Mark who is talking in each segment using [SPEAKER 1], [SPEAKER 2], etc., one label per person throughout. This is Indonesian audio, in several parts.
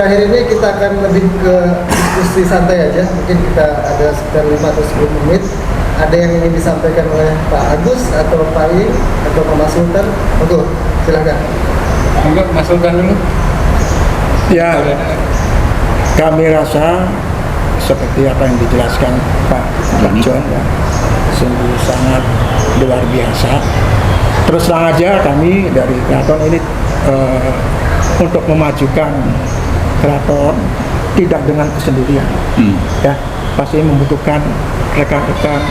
[SPEAKER 1] terakhir ini kita akan lebih ke diskusi santai aja. Mungkin kita ada sekitar 5 atau 10 menit. Ada yang ingin disampaikan oleh Pak Agus atau Pak I atau Pak Mas Sultan? Monggo, silakan.
[SPEAKER 2] Monggo Mas Sultan dulu.
[SPEAKER 3] Ya, kami rasa seperti apa yang dijelaskan Pak John ya, sungguh sangat luar biasa. Terus terang aja kami dari keraton ini untuk memajukan keraton tidak dengan kesendirian, ya pasti membutuhkan rekan-rekan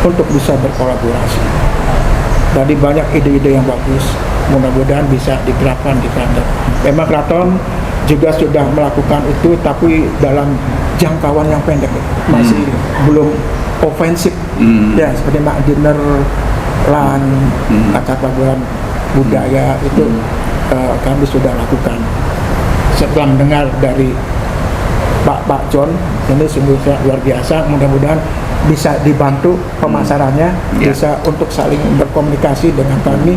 [SPEAKER 3] untuk bisa berkolaborasi. Tadi banyak ide-ide yang bagus, mudah-mudahan bisa diterapkan di keraton. Memang keraton juga sudah melakukan itu, tapi dalam jangkauan yang pendek, masih belum ofensif. Ya seperti mak dinner lan acara bulan budaya itu kami sudah lakukan. Setelah mendengar dari Pak John ini sungguh luar biasa, mudah-mudahan bisa dibantu pemasarannya, bisa untuk saling berkomunikasi dengan kami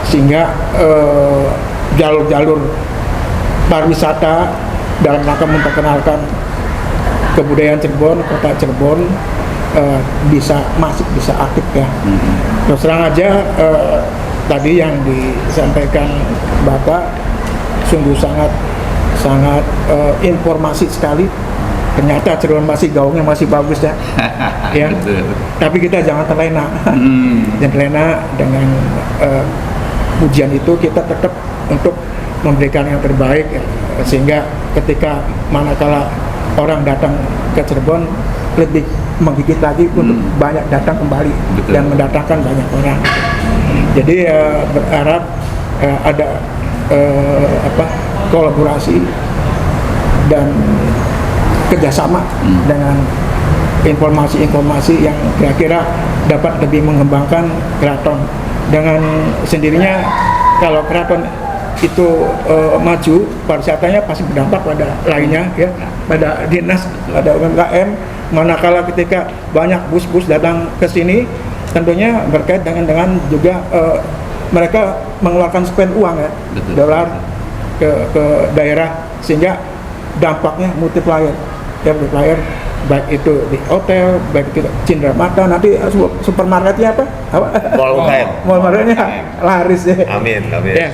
[SPEAKER 3] sehingga jalur-jalur pariwisata dalam rangka memperkenalkan kebudayaan Cirebon, kota Cirebon masih bisa aktif ya. Terus terang aja tadi yang disampaikan Bapak sungguh sangat informasi sekali. Ternyata Cirebon masih gaungnya masih bagus ya. Ya. Tapi kita jangan terlena. Jangan terlena dengan ujian itu, kita tetap untuk memberikan yang terbaik ya. Sehingga ketika manakala orang datang ke Cirebon lebih menggigit lagi untuk banyak datang kembali. Betul. Dan mendatangkan banyak orang. Jadi berharap ada kolaborasi dan kerjasama dengan informasi-informasi yang kira-kira dapat lebih mengembangkan keraton. Dengan sendirinya kalau keraton itu maju, pariwisatanya pasti berdampak pada lainnya ya, pada dinas, pada UMKM. Manakala ketika banyak bus-bus datang ke sini, tentunya berkait dengan juga mereka mengeluarkan spend uang ya, dolar ke daerah, sehingga dampaknya multiplier ya, multiplier baik itu di hotel, baik itu Cindra Mata, nanti supermarketnya apa? Mall marketnya laris ya.
[SPEAKER 4] Amin.
[SPEAKER 3] Ya.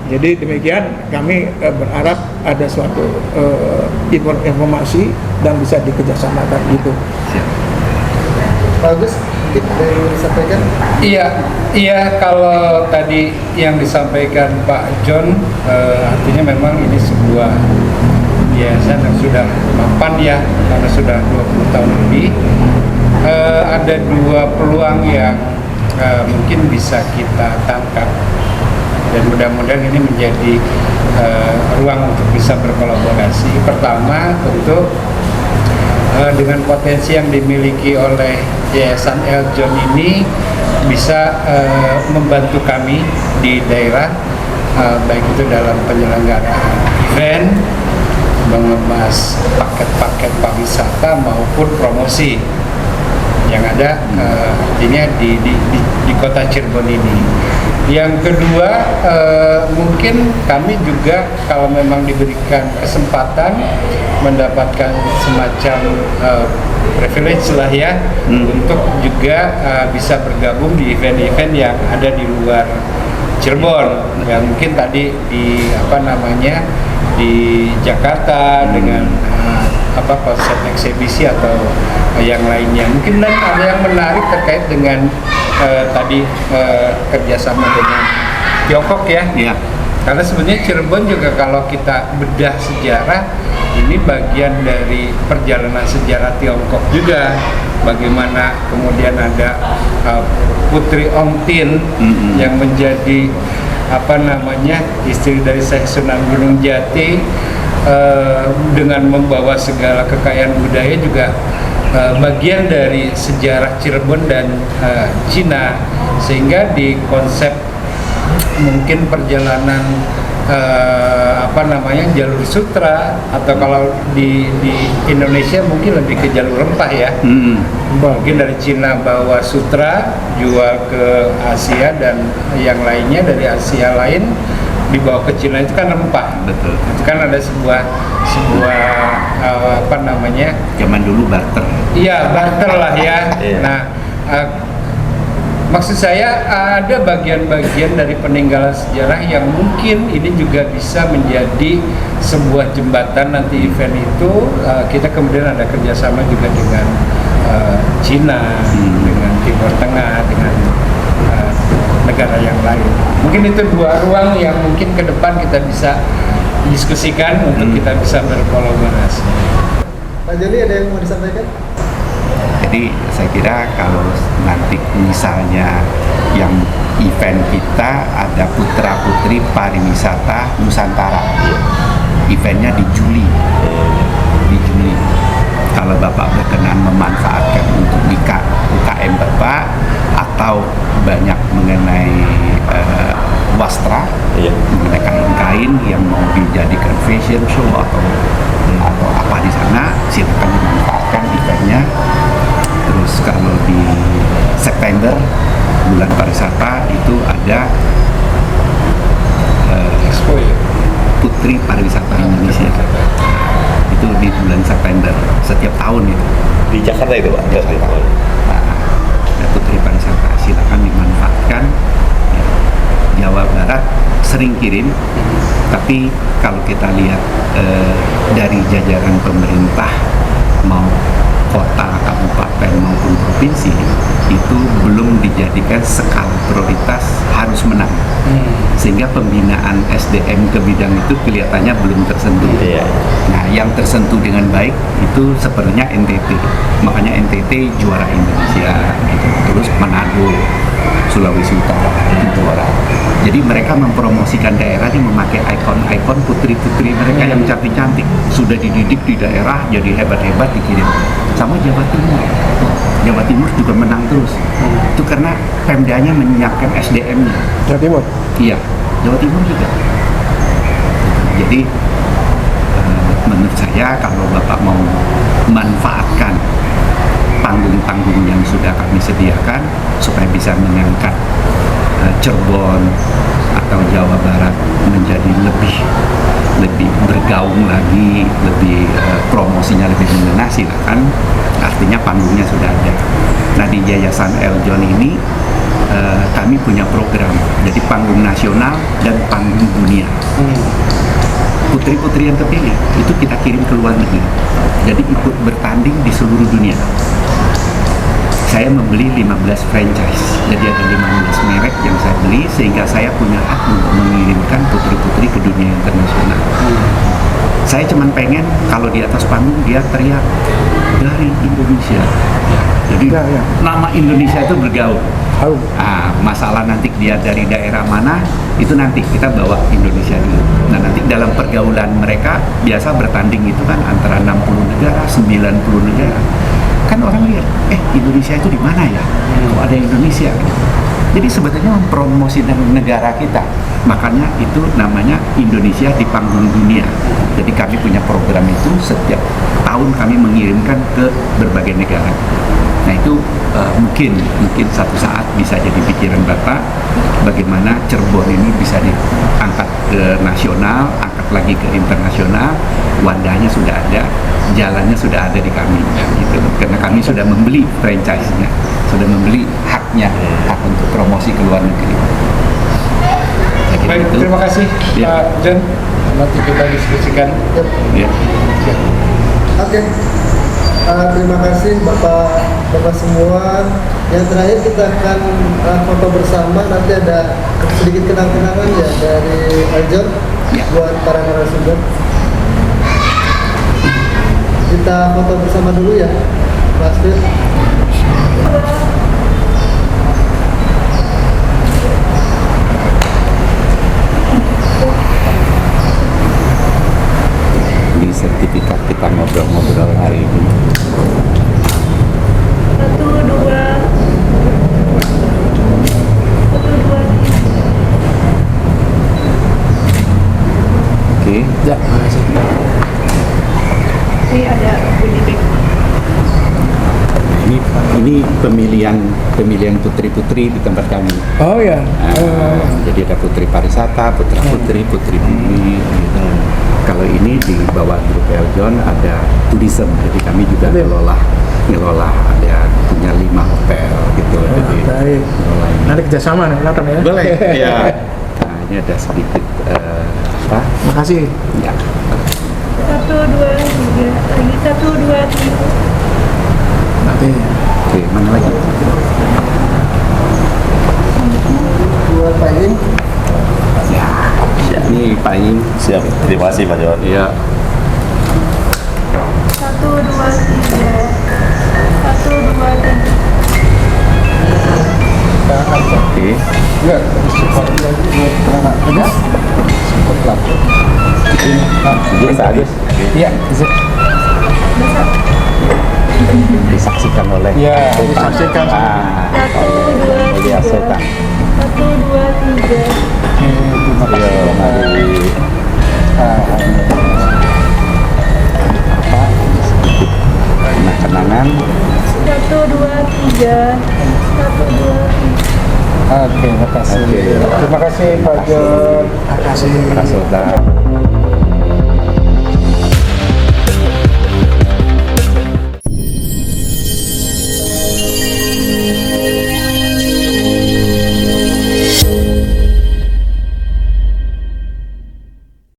[SPEAKER 3] Jadi demikian kami berharap ada suatu informasi dan bisa dikerjasamakan gitu.
[SPEAKER 1] Bagus, mungkin ada yang disampaikan?
[SPEAKER 2] Iya, kalau tadi yang disampaikan Pak John, artinya memang ini sebuah yayasan yang sudah mapan ya, karena sudah 20 tahun lebih. Ada dua peluang yang mungkin bisa kita tangkap, dan mudah-mudahan ini menjadi ruang untuk bisa berkolaborasi. Pertama, tentu dengan potensi yang dimiliki oleh Yayasan El John ini bisa membantu kami di daerah, baik itu dalam penyelenggaraan event, mengemas paket-paket pariwisata maupun promosi yang ada artinya di kota Cirebon ini. Yang kedua, mungkin kami juga kalau memang diberikan kesempatan mendapatkan semacam privilege lah ya, untuk juga bisa bergabung di event-event yang ada di luar Cirebon, yang mungkin tadi di di Jakarta dengan konsep eksibisi atau yang lainnya. Mungkin dan ada yang menarik terkait dengan tadi kerjasama dengan Tiongkok ya. Karena sebenarnya Cirebon juga kalau kita bedah sejarah, ini bagian dari perjalanan sejarah Tiongkok juga. Bagaimana kemudian ada Putri Ong Tin yang menjadi istri dari Syekh Sunan Gunung Jati, dengan membawa segala kekayaan budaya juga bagian dari sejarah Cirebon dan Cina, sehingga di konsep mungkin perjalanan jalur sutra, atau kalau di Indonesia mungkin lebih ke jalur rempah ya. Mungkin dari Cina bawa sutra jual ke Asia, dan yang lainnya dari Asia lain dibawa ke Cina itu kan rempah.
[SPEAKER 4] Betul.
[SPEAKER 2] Itu kan ada sebuah apa namanya?
[SPEAKER 4] Zaman dulu barter.
[SPEAKER 2] Iya, barter lah ya.
[SPEAKER 5] Iya.
[SPEAKER 2] Nah, maksud saya ada bagian-bagian dari peninggalan sejarah yang mungkin ini juga bisa menjadi sebuah jembatan nanti event itu. Kita kemudian ada kerjasama juga dengan Cina, dengan Timur Tengah, dengan negara yang lain. Mungkin itu dua ruang yang mungkin ke depan kita bisa diskusikan untuk kita bisa berkolaborasi.
[SPEAKER 1] Pak Joni ada yang mau disampaikan?
[SPEAKER 4] Jadi saya kira kalau nanti misalnya yang event kita ada Putra Putri Pariwisata Nusantara, eventnya di Juli. Kalau Bapak berkenan memanfaatkan untuk UKM Bapak atau banyak mengenai wastra, mengenai kain-kain yang mau dijadikan fashion show atau apa di sana, silakan dimanfaatkan eventnya. Terus kalau di September bulan pariwisata itu ada
[SPEAKER 2] Expo ya.
[SPEAKER 4] Putri Pariwisata Indonesia. Itu di bulan September setiap tahun itu.
[SPEAKER 5] Di Jakarta itu Pak? Jakarta.
[SPEAKER 4] Ada Putri Pariwisata, silakan dimanfaatkan. Ya, Jawa Barat sering kirim, tapi kalau kita lihat dari jajaran pemerintah mau kota, kabupaten maupun provinsi itu belum dijadikan skala prioritas harus menang, sehingga pembinaan SDM ke bidang itu kelihatannya belum tersentuh.
[SPEAKER 5] Iya.
[SPEAKER 4] Nah, yang tersentuh dengan baik itu sebenarnya NTT, makanya NTT juara Indonesia, gitu. Terus Manado, Sulawesi Utara itu juara. Jadi mereka mempromosikan daerah ini memakai ikon-ikon putri-putri mereka yang cantik-cantik, sudah dididik di daerah jadi hebat-hebat dikirim. Sama Jawa Timur. Jawa Timur juga menang terus. Itu karena Pemdanya menyiapkan SDM-nya.
[SPEAKER 3] Jawa Timur.
[SPEAKER 4] Iya, Jawa Timur juga. Jadi menurut saya kalau Bapak mau manfaatkan panggung-panggung yang sudah kami sediakan supaya bisa mengangkat Cirebon atau Jawa Barat menjadi lebih bergaung lagi, lebih promosinya lebih mengena, silakan. Artinya panggungnya sudah ada. Nah, di Yayasan Eljon ini kami punya program, jadi panggung nasional dan panggung dunia. Putri-putri yang terpilih itu kita kirim ke luar negeri, jadi ikut bertanding di seluruh dunia. Saya membeli 15 franchise, jadi ada 15 merek yang saya beli, sehingga saya punya hak untuk mengirimkan putri-putri ke dunia internasional. Saya cuma pengen kalau di atas panggung dia teriak dari Indonesia, jadi
[SPEAKER 3] Ya.
[SPEAKER 4] nama Indonesia itu bergaung.
[SPEAKER 3] Harum.
[SPEAKER 4] Masalah nanti dia dari daerah mana, itu nanti kita bawa Indonesia dulu. Nah, nanti dalam pergaulan mereka biasa bertanding itu kan antara 60 negara, 90 negara. Kan orang lihat, Indonesia itu di mana ya? Kok ada Indonesia? Jadi sebetulnya mempromosikan negara kita. Makanya itu namanya Indonesia di panggung dunia. Jadi kami punya program itu, setiap tahun kami mengirimkan ke berbagai negara. Nah, itu mungkin satu saat bisa jadi pikiran Bapak bagaimana Cirebon ini bisa diangkat ke nasional, angkat lagi ke internasional. Wadahnya sudah ada, jalannya sudah ada di kami, gitu. Karena kami sudah membeli franchise-nya, sudah membeli haknya, hak untuk promosi ke luar negeri.
[SPEAKER 2] Baik,
[SPEAKER 4] Gitu.
[SPEAKER 2] terima kasih
[SPEAKER 4] Ya.
[SPEAKER 2] Pak John. Nanti kita diskusikan.
[SPEAKER 1] Yep.
[SPEAKER 4] Ya.
[SPEAKER 1] Oke. Terima kasih Bapak semua. Yang terakhir kita akan foto bersama. Nanti ada sedikit kenang-kenangan ya dari Eljon
[SPEAKER 4] Ya.
[SPEAKER 1] buat para narasumber. Kita foto bersama dulu ya, Mas Fir.
[SPEAKER 4] Ini sertifikat kita ngobrol-ngobrol hari ini.
[SPEAKER 6] 1, 2.
[SPEAKER 4] Oke.
[SPEAKER 3] Ya, makasih.
[SPEAKER 6] Ini ada goodie bag.
[SPEAKER 3] Baik.
[SPEAKER 4] Ini pemilihan putri-putri di tempat kami.
[SPEAKER 3] Oh ya.
[SPEAKER 4] Jadi ada putri pariwisata, putra-putri, putri bumi gitu. Kalau ini di bawah grup Eljon ada tourism, jadi kami juga ngelola ada punya 5 hotel gitu. Jadi
[SPEAKER 3] Baik.
[SPEAKER 4] ngelola ini.
[SPEAKER 3] Nanti kerjasama nih, Laton ya.
[SPEAKER 4] Boleh, ya. Nah, ini ada sedikit apa?
[SPEAKER 3] Makasih.
[SPEAKER 4] Ya.
[SPEAKER 6] 1, 2, 3 lagi 1, 2, 3.
[SPEAKER 3] Nanti.
[SPEAKER 4] Oke, mana lagi?
[SPEAKER 1] Dua Pak Im.
[SPEAKER 4] Ya, ini Pak Ing.
[SPEAKER 5] Siap. Terima kasih Pak Jon.
[SPEAKER 4] Ya.
[SPEAKER 6] 1, 2, 3. 1, 2, 3.
[SPEAKER 4] Oke.
[SPEAKER 2] Enggak, support lagi. Support lagi.
[SPEAKER 5] Jadi Pak Agus
[SPEAKER 2] Iya,
[SPEAKER 4] Disaksikan oleh
[SPEAKER 2] Ya,
[SPEAKER 4] Sultan.
[SPEAKER 2] disaksikan.
[SPEAKER 6] 1, 2,
[SPEAKER 4] Mulia
[SPEAKER 6] 3.
[SPEAKER 4] Sultan.
[SPEAKER 6] 1, 2, 3.
[SPEAKER 2] terima kasih.
[SPEAKER 4] Iya, mari apa? Sedikit kenang-kenangan.
[SPEAKER 6] 1, 2, 3. 1, 2, 3.
[SPEAKER 2] Oke, makasih.
[SPEAKER 4] Oke.
[SPEAKER 2] Terima kasih Pak Jon.
[SPEAKER 3] Makasih.
[SPEAKER 4] Pak Sultan.